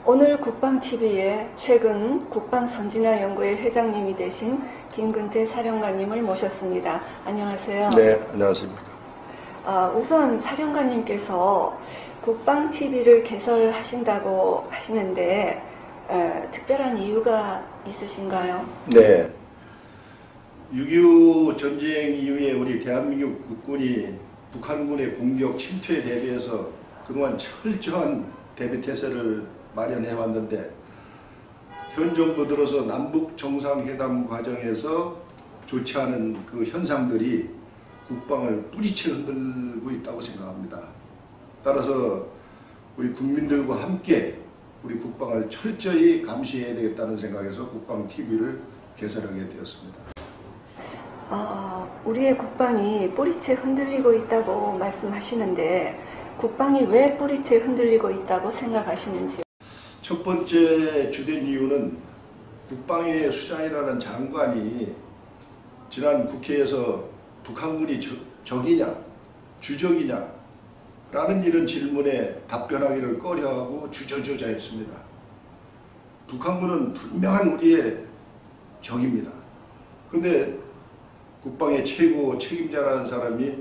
오늘 국방TV에 최근 국방선진화연구회 회장님이 되신 김근태 사령관님을 모셨습니다. 안녕하세요. 네, 안녕하십니까. 우선 사령관님께서 국방TV를 개설하신다고 하시는데 특별한 이유가 있으신가요? 네. 6.25 전쟁 이후에 우리 대한민국 국군이 북한군의 공격 침투에 대비해서 그동안 철저한 대비태세를 마련해 왔는데 현 정부 들어서 남북 정상회담 과정에서 좋지 않은 그 현상들이 국방을 뿌리채 흔들고 있다고 생각합니다. 따라서 우리 국민들과 함께 우리 국방을 철저히 감시해야 되겠다는 생각에서 국방TV를 개설하게 되었습니다. 우리의 국방이 뿌리채 흔들리고 있다고 말씀하시는데 국방이 왜 뿌리채 흔들리고 있다고 생각하시는지요? 첫 번째 주된 이유는 국방의 수장이라는 장관이 지난 국회에서 북한군이 적이냐 주적이냐 라는 이런 질문에 답변하기를 꺼려하고 주저주저했습니다. 북한군은 분명한 우리의 적입니다. 그런데 국방의 최고 책임자라는 사람이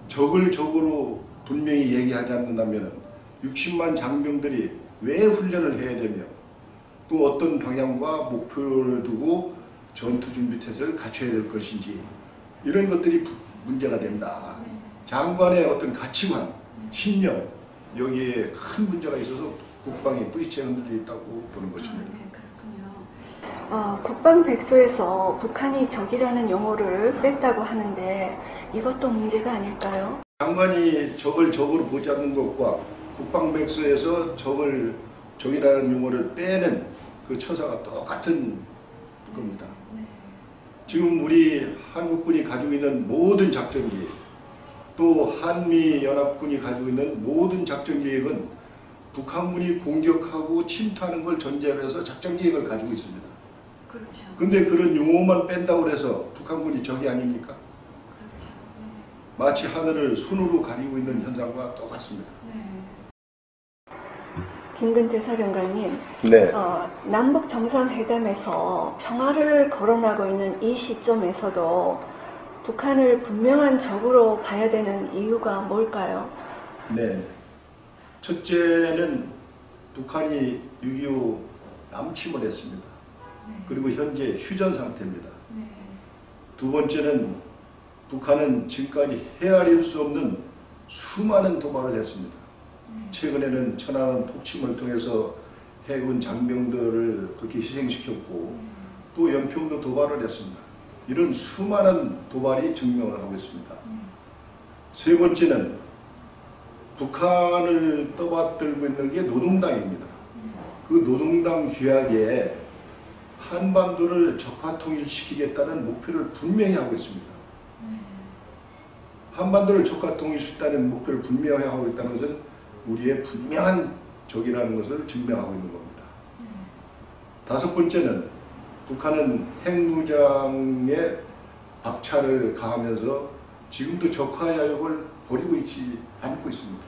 적을 적으로 분명히 얘기하지 않는다면 60만 장병들이 왜 훈련을 해야 되며 또 어떤 방향과 목표를 두고 전투준비태세를 갖춰야 될 것인지 이런 것들이 문제가 된다. 장관의 어떤 가치관, 신념 여기에 큰 문제가 있어서 국방이 뿌리채 흔들려 있다고 보는 것입니다. 그렇군요. 국방백서에서 북한이 적이라는 용어를 뺐다고 하는데 이것도 문제가 아닐까요? 장관이 적을 적으로 보지 않는 것과 국방백서에서 적이라는 용어를 빼는 그 처사가 똑같은 겁니다. 지금 우리 한국군이 가지고 있는 모든 작전계획 또 한미연합군이 가지고 있는 모든 작전계획은 북한군이 공격하고 침투하는 걸 전제로 해서 작전계획을 가지고 있습니다. 그렇죠. 근데 그런 용어만 뺀다고 해서 북한군이 적이 아닙니까? 그렇죠. 마치 하늘을 손으로 가리고 있는 현상과 똑같습니다. 김근태 사령관님, 네. 남북 정상회담에서 평화를 거론하고 있는 이 시점에서도 북한을 분명한 적으로 봐야 되는 이유가 뭘까요? 네. 첫째는 북한이 6.25 남침을 했습니다. 그리고 현재 휴전 상태입니다. 두 번째는 북한은 지금까지 헤아릴 수 없는 수많은 도발을 했습니다. 최근에는 천안함 폭침을 통해서 해군 장병들을 그렇게 희생시켰고 또 연평도 도발을 했습니다. 이런 수많은 도발이 증명을 하고 있습니다. 세 번째는 북한을 떠받들고 있는 게 노동당입니다. 그 노동당 규약에 한반도를 적화통일시키겠다는 목표를 분명히 하고 있습니다. 한반도를 적화통일시키겠다는 목표를 분명히 하고 있다는 것은 우리의 분명한 적이라는 것을 증명하고 있는 겁니다. 다섯 번째는 북한은 핵무장에 박차를 가하면서 지금도 적화야욕을 버리고 있지 않고 있습니다.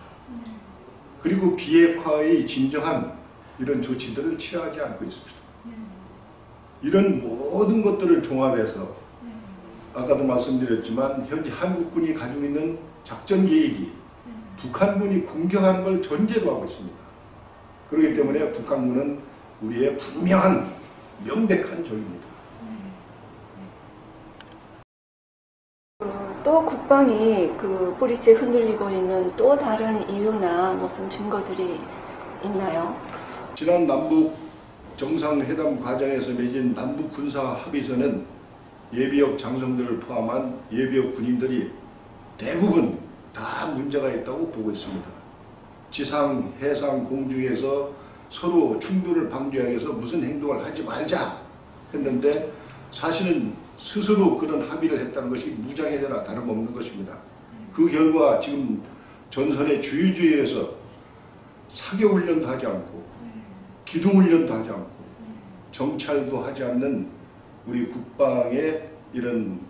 그리고 비핵화의 진정한 이런 조치들을 취하지 않고 있습니다. 이런 모든 것들을 종합해서 아까도 말씀드렸지만 현재 한국군이 가지고 있는 작전 계획이 북한군이 공격하는 걸 전제로 하고 있습니다. 그렇기 때문에 북한군은 우리의 분명한 명백한 적입니다. 또 국방이 뿌리채 흔들리고 있는 또 다른 이유나 무슨 증거들이 있나요? 지난 남북 정상회담 과정에서 맺은 남북 군사 합의서는 예비역 장성들을 포함한 예비역 군인들이 대부분 다 문제가 있다고 보고 있습니다. 지상, 해상, 공중에서 서로 충돌을 방지하기 위해서 무슨 행동을 하지 말자 했는데 사실은 스스로 그런 합의를 했다는 것이 무장해제나 다름없는 것입니다. 그 결과 지금 전선의 주위주위에서 사격훈련도 하지 않고 기동훈련도 하지 않고 정찰도 하지 않는 우리 국방의 이런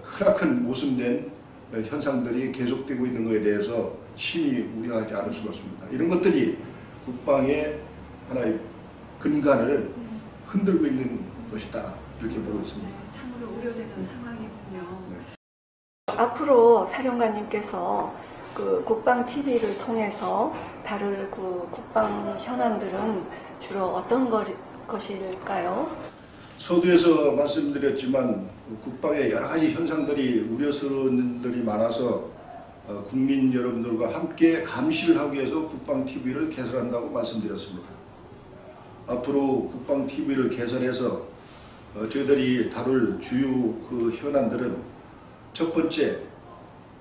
크나큰 모순된 현상들이 계속되고 있는 것에 대해서 심히 우려하지 않을 수가 없습니다. 이런 것들이 국방의 하나의 근간을 흔들고 있는 것이다. 이렇게 보고 있습니다. 참으로 우려되는 상황이군요. 앞으로 사령관님께서 그 국방 TV를 통해서 다룰 그 국방 현안들은 주로 어떤 것일까요? 서두에서 말씀드렸지만 국방의 여러 가지 현상들이 우려스러운 일들이 많아서 국민 여러분들과 함께 감시를 하기 위해서 국방 TV를 개설한다고 말씀드렸습니다. 앞으로 국방 TV를 개설해서 저희들이 다룰 주요 그 현안들은 첫 번째,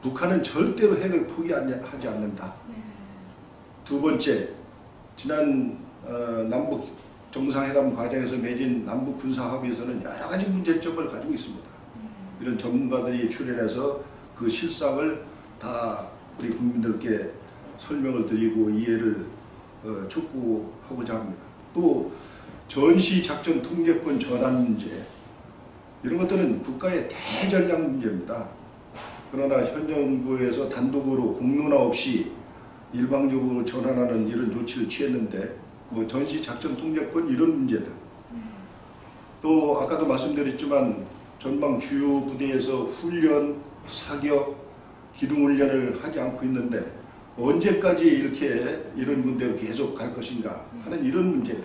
북한은 절대로 핵을 포기하지 않는다. 두 번째, 지난 남북 정상회담 과정에서 맺은 남북 군사 합의에서는 여러 가지 문제점을 가지고 있습니다. 이런 전문가들이 출연해서 그 실상을 다 우리 국민들께 설명을 드리고 이해를 촉구하고자 합니다. 또 전시작전 통제권 전환 문제, 이런 것들은 국가의 대전략 문제입니다. 그러나 현 정부에서 단독으로 공론화 없이 일방적으로 전환하는 이런 조치를 취했는데 뭐 전시작전 통제권 이런 문제들, 또 아까도 말씀드렸지만 전방 주요 부대에서 훈련, 사격, 기동훈련을 하지 않고 있는데 언제까지 이렇게 이런 군대로 계속 갈 것인가 하는 이런 문제들,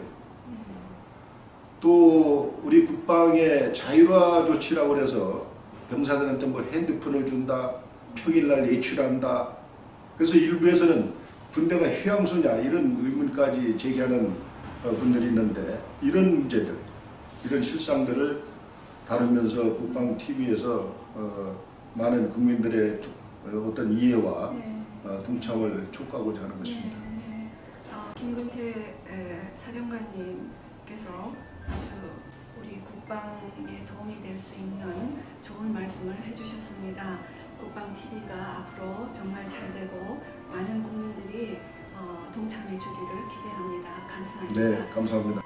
또 우리 국방의 자율화 조치라고 해서 병사들한테 뭐 핸드폰을 준다, 평일날 외출한다, 그래서 일부에서는 군대가 휴양소냐 이런 의문까지 제기하는 분들이 있는데 이런 문제들, 이런 실상들을 다루면서 국방 TV에서 많은 국민들의 어떤 이해와 동참을 촉구하고자 하는 것입니다. 김근태 사령관님께서 아주 우리 국방에 도움이 될 수 있는 좋은 말씀을 해주셨습니다. 국방 TV가 앞으로 정말 잘 되고 많은 국민들이 동참해 주기를 기대합니다. 감사합니다. 네, 감사합니다.